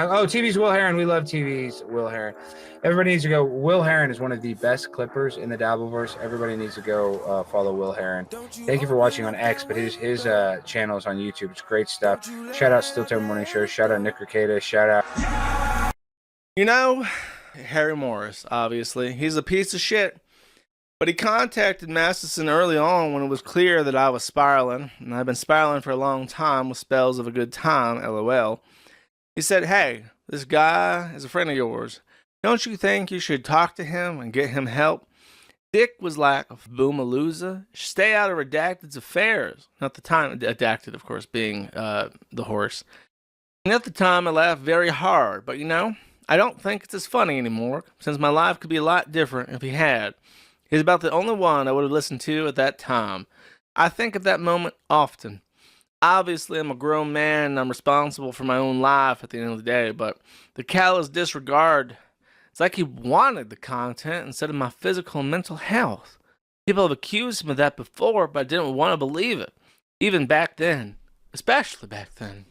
Oh, TV's Will Heron. We love TV's Will Heron. Everybody needs to go. Will Heron is one of the best clippers in the Dabbleverse. Everybody needs to go follow Will Heron. Thank you for watching on X, but his channel is on YouTube. It's great stuff. Shout out Steel Toe Morning Show. Shout out Nick Ricada. Shout out. You know, Harry Morris, obviously. He's a piece of shit. But he contacted Masterson early on when it was clear that I was spiraling. And I've been spiraling for a long time with spells of a good time, LOL. He said, hey, this guy is a friend of yours. Don't you think you should talk to him and get him help? Dick was like, Boomalooza, stay out of Redacted's affairs. Not the time, Redacted, of course, being the horse. And at the time, I laughed very hard. But, you know, I don't think it's as funny anymore, since my life could be a lot different if he had. He's about the only one I would have listened to at that time. I think of that moment often. Obviously, I'm a grown man and I'm responsible for my own life at the end of the day, but the callous disregard, it's like he wanted the content instead of my physical and mental health. People have accused him of that before, but I didn't want to believe it. Even back then. Especially back then.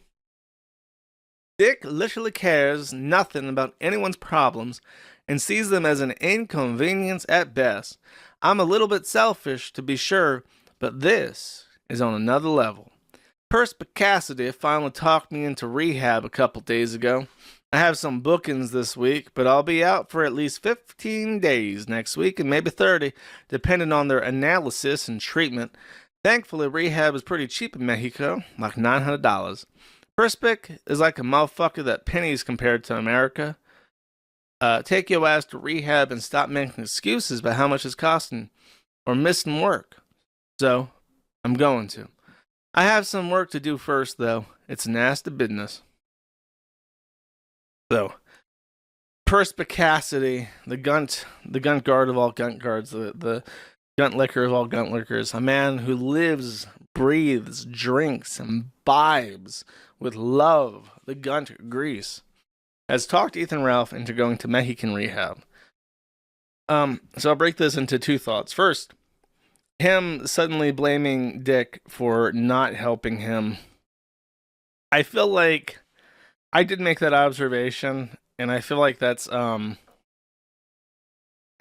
Dick literally cares nothing about anyone's problems and sees them as an inconvenience at best. I'm a little bit selfish, to be sure, but this is on another level. Perspicacity finally talked me into rehab a couple days ago. I have some bookings this week, but I'll be out for at least 15 days next week and maybe 30, depending on their analysis and treatment. Thankfully, rehab is pretty cheap in Mexico, like $900. Perspic is like a motherfucker that pennies compared to America. Take your ass to rehab and stop making excuses about how much it's costing or missing work. So, I'm going to. I have some work to do first, though. It's nasty business. So, perspicacity, the gunt guard of all gunt guards, the gunt licker of all gunt lickers, a man who lives, breathes, drinks, and imbibes with love the gunt grease, has talked Ethan Ralph into going to Mexican rehab. So I'll break this into two thoughts. First, him suddenly blaming Dick for not helping him. I feel like I did make that observation, and I feel like that's I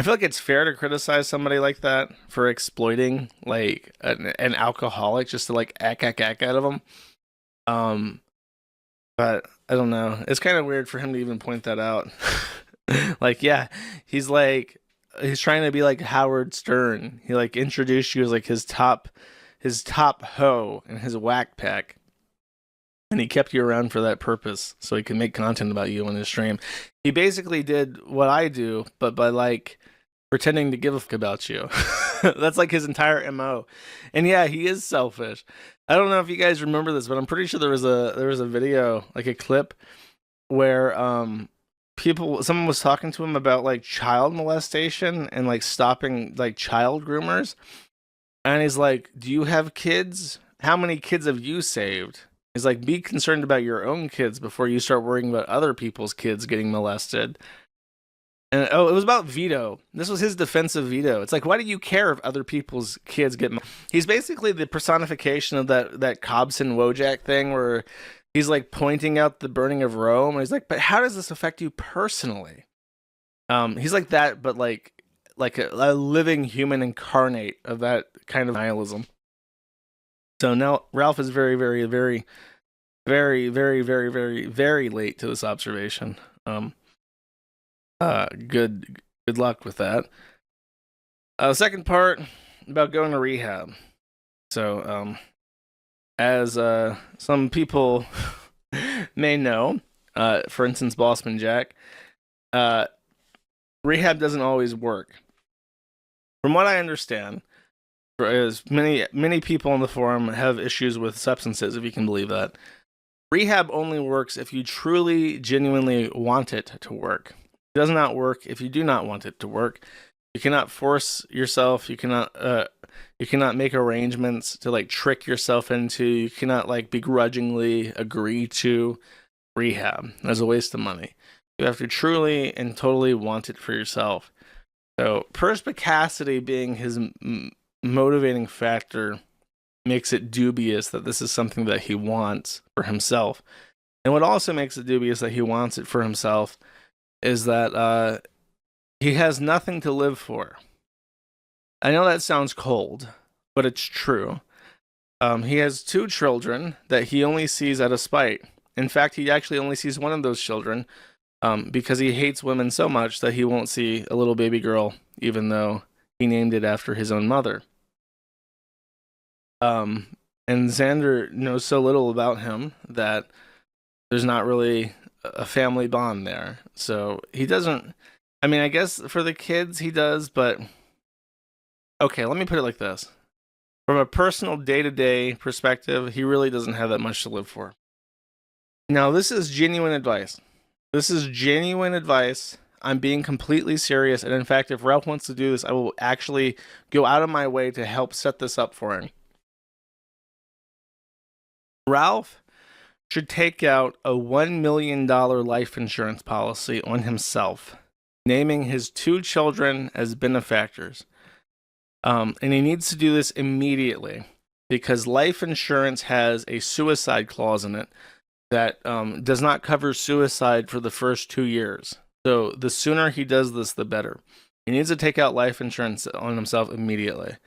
feel like it's fair to criticize somebody like that for exploiting like an alcoholic just to like ack out of him. But I don't know. It's kind of weird for him to even point that out. Like, yeah, he's trying to be like Howard Stern. He like introduced you as like his top hoe and his whack pack. And he kept you around for that purpose so he could make content about you on his stream. He basically did what I do, but by like pretending to give a fuck about you. That's like his entire MO. And yeah, he is selfish. I don't know if you guys remember this, but I'm pretty sure there was a video, like a clip where someone was talking to him about like child molestation and like stopping like child groomers. And he's like, "Do you have kids? How many kids have you saved?" He's like, "Be concerned about your own kids before you start worrying about other people's kids getting molested." And it was about Vito. This was his defense of Vito. It's like, why do you care if other people's kids get He's basically the personification of that Cobson Wojak thing where he's like pointing out the burning of Rome. And he's like, but how does this affect you personally? He's like that, but like a living human incarnate of that kind of nihilism. So now Ralph is very, very, very, very, very, very, very, very late to this observation. Good luck with that. The second part about going to rehab. So, as some people may know, for instance, Bossman Jack, rehab doesn't always work. From what I understand, as many people on the forum have issues with substances, if you can believe that. Rehab only works if you truly, genuinely want it to work. It does not work if you do not want it to work. You cannot force yourself. You cannot make arrangements to like trick yourself into. You cannot like begrudgingly agree to rehab. That's a waste of money. You have to truly and totally want it for yourself. So perspicacity being his motivating factor makes it dubious that this is something that he wants for himself. And what also makes it dubious that he wants it for himself is that he has nothing to live for. I know that sounds cold, but it's true. He has 2 children that he only sees out of spite. In fact, he actually only sees one of those children because he hates women so much that he won't see a little baby girl, even though he named it after his own mother. And Xander knows so little about him that there's not really a family bond there. So he doesn't, I mean, I guess for the kids he does, but okay, let me put it like this. From a personal day-to-day perspective, he really doesn't have that much to live for. Now, this is genuine advice. This is genuine advice. I'm being completely serious. And in fact, if Ralph wants to do this, I will actually go out of my way to help set this up for him. Ralph should take out a $1 million life insurance policy on himself, naming his 2 children as benefactors. And he needs to do this immediately because life insurance has a suicide clause in it that does not cover suicide for the first 2 years. So the sooner he does this, the better. He needs to take out life insurance on himself immediately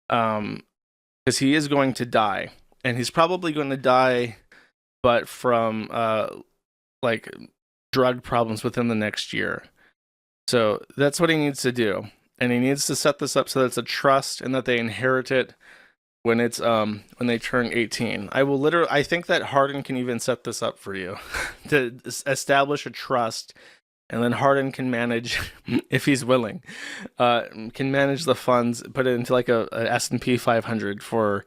because he is going to die. And he's probably going to die, but from like drug problems within the next year. So that's what he needs to do. And he needs to set this up so that it's a trust and that they inherit it when it's when they turn 18. I think that Hardin can even set this up for you to establish a trust, and then Hardin can manage, if he's willing, can manage the funds, put it into like a S&P 500 for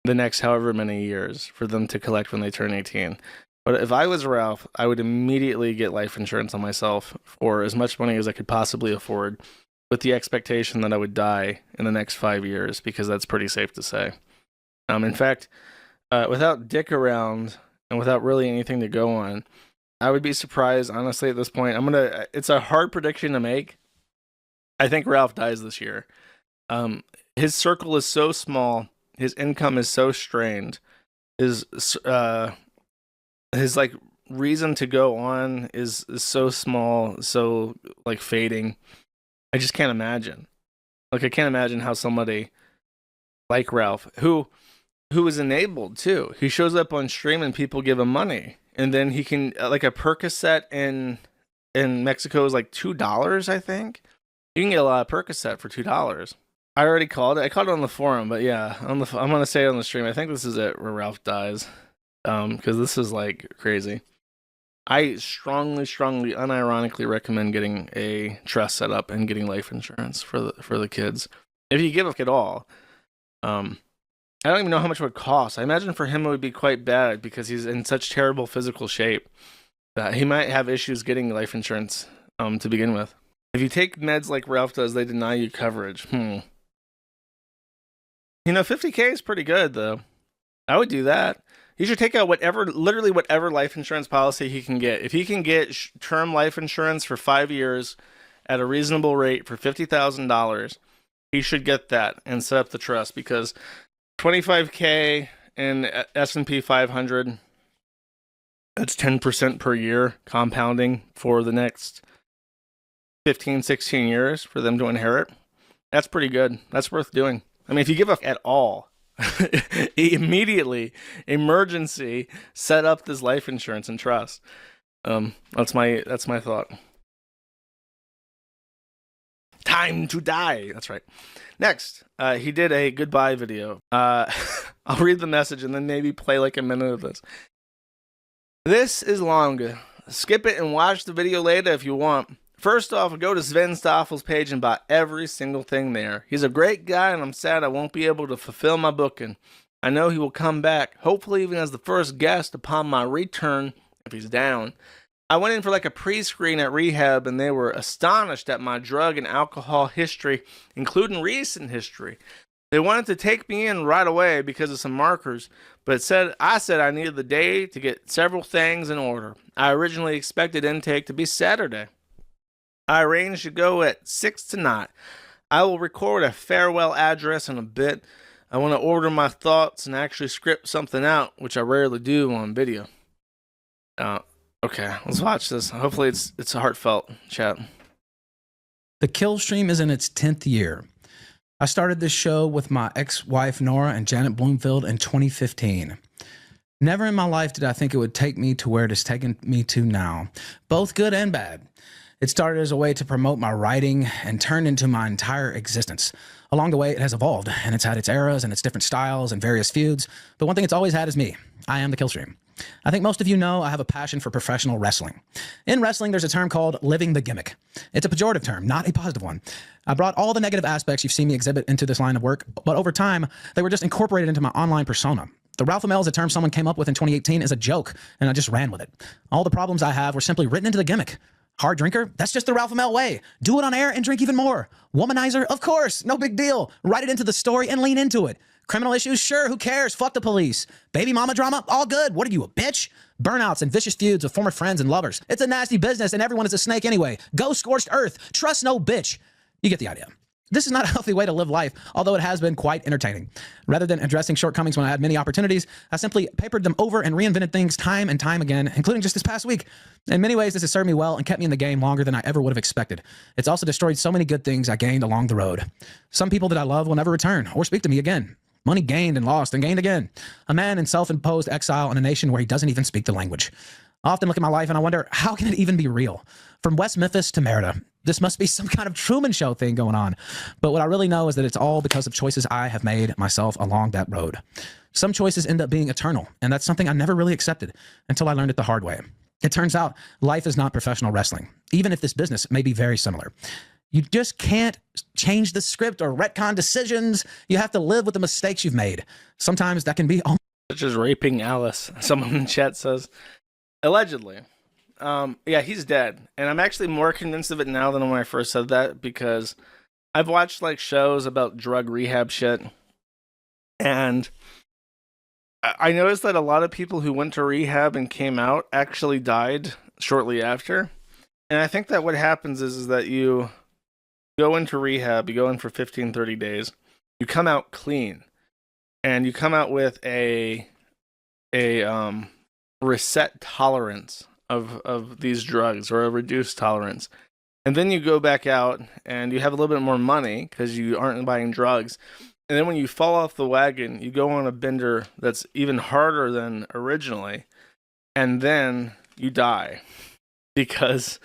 the next however many years for them to collect when they turn 18. But if I was Ralph, I would immediately get life insurance on myself for as much money as I could possibly afford, with the expectation that I would die in the next 5 years, because that's pretty safe to say. In fact, without Dick around and without really anything to go on, I would be surprised, honestly, at this point. It's a hard prediction to make. I think Ralph dies this year. His circle is so small, his income is so strained, his like reason to go on is so small, so like fading. I just can't imagine. Like, I can't imagine how somebody like Ralph, who is enabled too. He shows up on stream and people give him money, and then he can like a Percocet in Mexico is like $2, I think. You can get a lot of Percocet for $2. I already called it. I called it on the forum, but yeah, I'm gonna say it on the stream. I think this is it where Ralph dies, because this is like crazy. I strongly, unironically recommend getting a trust set up and getting life insurance for the kids. If you give at all, I don't even know how much it would cost. I imagine for him it would be quite bad because he's in such terrible physical shape that he might have issues getting life insurance to begin with. If you take meds like Ralph does, they deny you coverage. You know, $50K is pretty good though. I would do that. He should take out literally whatever life insurance policy he can get. If he can get term life insurance for 5 years at a reasonable rate for $50,000, he should get that and set up the trust, because $25K in S&P 500, that's 10% per year compounding for the next 15, 16 years for them to inherit. That's pretty good. That's worth doing. I mean, if you give at all, immediately, emergency, set up this life insurance and trust. That's my thought. Time to die. That's right. Next, he did a goodbye video. I'll read the message and then maybe play like a minute of this. This is long. Skip it and watch the video later if you want. First off, go to Sven Staffel's page and buy every single thing there. He's a great guy, and I'm sad I won't be able to fulfill my booking. I know he will come back, hopefully even as the first guest upon my return, if he's down. I went in for like a pre-screen at Rehab, and they were astonished at my drug and alcohol history, including recent history. They wanted to take me in right away because of some markers, but I said I needed the day to get several things in order. I originally expected intake to be Saturday. I arranged to go at 6 tonight. I will record a farewell address in a bit. I want to order my thoughts and actually script something out, which I rarely do on video. Uh, okay, let's watch this. Hopefully, it's heartfelt, chat. The kill stream is in its 10th year. I started this show with my ex-wife Nora and Janet Bloomfield in 2015. Never in my life did I think it would take me to where it has taken me to now, both good and bad. It started as a way to promote my writing and turned into my entire existence. Along the way, it has evolved, and it's had its eras and its different styles and various feuds, but one thing it's always had is me. I am the Killstream. I think most of you know I have a passion for professional wrestling. In wrestling, there's a term called living the gimmick. It's a pejorative term, not a positive one. I brought all the negative aspects you've seen me exhibit into this line of work, but over time, they were just incorporated into my online persona. The Ralph Mel is a term someone came up with in 2018 as a joke, and I just ran with it. All the problems I have were simply written into the gimmick. Hard drinker? That's just the Ralph Mel way. Do it on air and drink even more. Womanizer? Of course, no big deal. Write it into the story and lean into it. Criminal issues? Sure, who cares? Fuck the police. Baby mama drama? All good. What are you, a bitch? Burnouts and vicious feuds with former friends and lovers. It's a nasty business and everyone is a snake anyway. Go scorched earth. Trust no bitch. You get the idea. This is not a healthy way to live life, although it has been quite entertaining. Rather than addressing shortcomings when I had many opportunities, I simply papered them over and reinvented things time and time again, including just this past week. In many ways, this has served me well and kept me in the game longer than I ever would have expected. It's also destroyed so many good things I gained along the road. Some people that I love will never return or speak to me again. Money gained and lost and gained again. A man in self-imposed exile in a nation where he doesn't even speak the language. I often look at my life and I wonder, how can it even be real? From West Memphis to Merida, this must be some kind of Truman Show thing going on. But what I really know is that it's all because of choices I have made myself along that road. Some choices end up being eternal, and that's something I never really accepted until I learned it the hard way. It turns out life is not professional wrestling, even if this business may be very similar. You just can't change the script or retcon decisions. You have to live with the mistakes you've made. Sometimes that can be Such as raping Alice, someone in chat says. Allegedly. Yeah, he's dead. And I'm actually more convinced of it now than when I first said that, because I've watched like shows about drug rehab shit. And I noticed that a lot of people who went to rehab and came out actually died shortly after. And I think that what happens is that you go into rehab, you go in for 15, 30 days, you come out clean, and you come out with a reset tolerance of these drugs, or a reduced tolerance. And then you go back out and you have a little bit more money because you aren't buying drugs. And then when you fall off the wagon, you go on a bender that's even harder than originally. And then you die because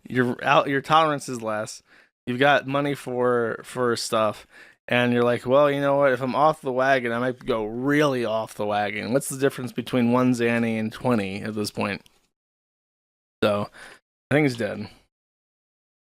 your tolerance is less. You've got money for stuff. And you're like, well, you know what? If I'm off the wagon, I might go really off the wagon. What's the difference between one Xanny and 20 at this point? So I think he's dead.